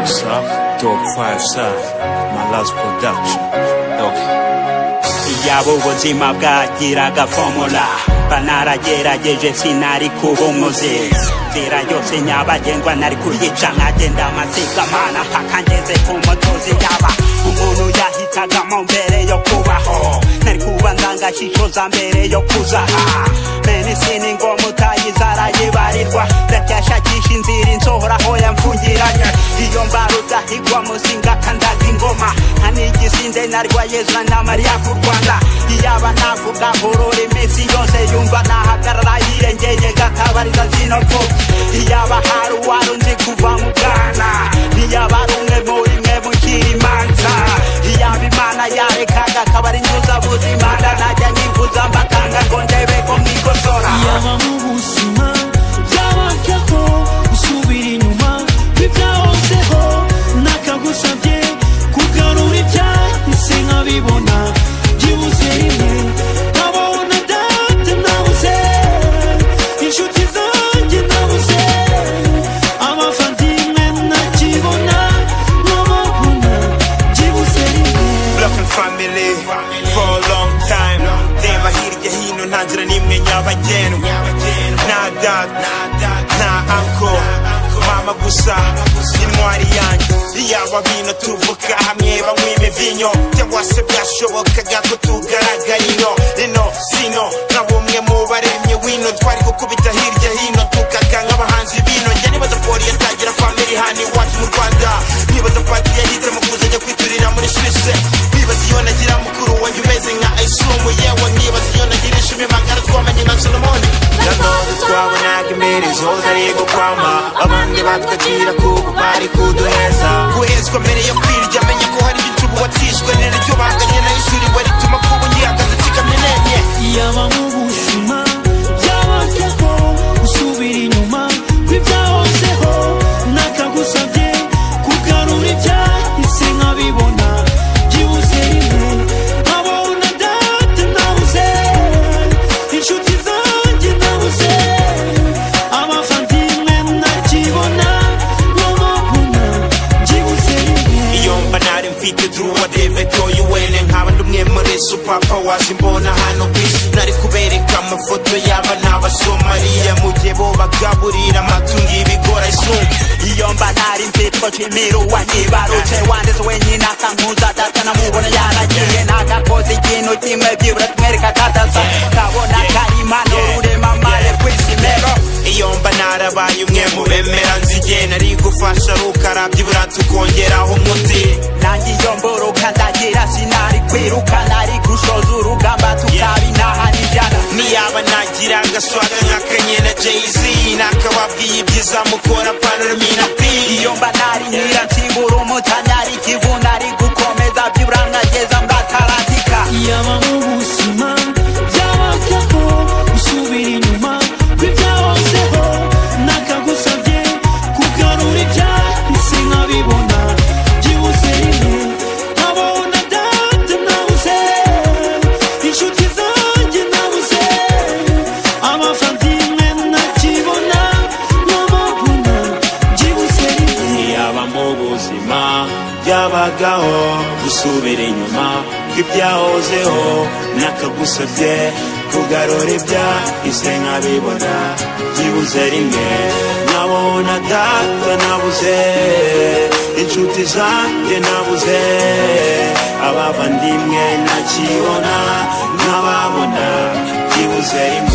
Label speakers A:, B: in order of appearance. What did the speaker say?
A: Top 5 side, my last production.
B: Yabo ubuzima bwagiraga formula banaragerageje sinari kubumuze nzira yose nyabagendwa nari kuyica nkagenda amasigamana paka ngeze ku mutozi yaba umuntu yahitagamo mbere yo kubaho nari kuba ndangashishoza mbere yo kuzaha mene siningo mutayizara yibarirwa ndacyashakisha inzira insohoraho yamfungiranye iyo mbaruta higwa musinga kandaga ingoma nanigisinze narwayezwa na Mariya ku Rwanda iyaba navuga horora iminsi yose yumva nahagarara yirengeye gatabariza zino mvugo iyaba hari uwarunzi kuva mu bwana iyaba ari umwe muri mwe mukiri imanza iyaba Imana yarekaga akabari nyuza buzima najya nyivuza mbakanga ngo ndebe ko mwikosora
C: iyaba mu buzima byabajyaho usubira inyuma bibyahozeho nakagusabye kugarura ibyahise nkabibona byibuze rimwe nkabona data nabuze inshuti zanjye nabuze abavandimwe nakibona nkababona byibuze rimwe
D: Broken family for a long time Dema hirya hino nta nzira n'imwe nyabagendwa nta data nta uncle mama gusa intwari yanjye iyaba bino tuvuka hamwe banywa imivinyo cyangwa se byashobokaga ko tugaragara ino sino nka bumwe mu baremye wino twari gukubita hirya hino tukaka nk'abahanzi bino njye nibaza poli yatangira family hano iwacu mu Rwanda nibaza pati yahitamo kuzajya kwiturira muri Suisse nibaza iyo nagira mukuru wanjye umeze nka Isumu yewe nibaza iyo nagira ishumi magara twamenye nka Solomon nanone twabonaga imbere zose ari gukwama abandi batwakira kuko bari kuduheza guhezwa mbere yo kwirya menya ko hari igitubu watishwe n'iryo banganye na ishuri warituma kuba ngihagaze kikamye nenye
C: iyaba mu buzima byabajyaho usubira inyuma bibyahozeho nakagusabye kugarura ibyahise nkabibona byibuze rimwe nkabona data nabuze inshuti zanjye nabuze abavandimwe nakibona nkababona byibuze rimwe
D: iyo mba nari mfite druwa deveto yuwene nkaba ndumwe muri supapa wazimbona hano kwisi nari kubereka amafoto yaba n'abasomaliya mu gihe bo bagaburira amatungo ibigora isumba
B: iyo mba nari mfitwa Chimiru wanyibarutse wanditse wenyine akankuza data namubona yaragiye nagakoze ikintu kimwe byibura tumwereka kadasa kabona karimano rurema maye kwisimero
D: iyo mba narabaye umwe mu bemera nzige nari gufasha rukarabye bura tukongeraho umuti
B: nanjye iyo mboroka ndagira sinari kwiruka nari gushoza urugamba tukabinahanijana
D: niyaba nagira agaswaga nk'akanye na Jay-Z nakababwiye ibyiza mukora Panaminati
B: iyo mba nari nyira nsibura umutanyari kivu nari gukomeza byibura nkageza mbatarantika
C: iyaba mu buzima byabajyaho usubira inyuma bibyahozeho nakagusabye kugarura ibyahise nkabibona byibuze rimwe nkabona data nabuze inshuti zanjye nabuze abavandimwe nakibona nkababona byibuze rimwe
A: Iyaba mu buzima byabagaho gusubira inyuma kw'ibyahozeho nakagusabye kugarura ibyahise nkabibona byibuze rimwe nkabona data nabuze inshuti zanjye nabuze abavandimwe nakibona nkababona byibuze rimwe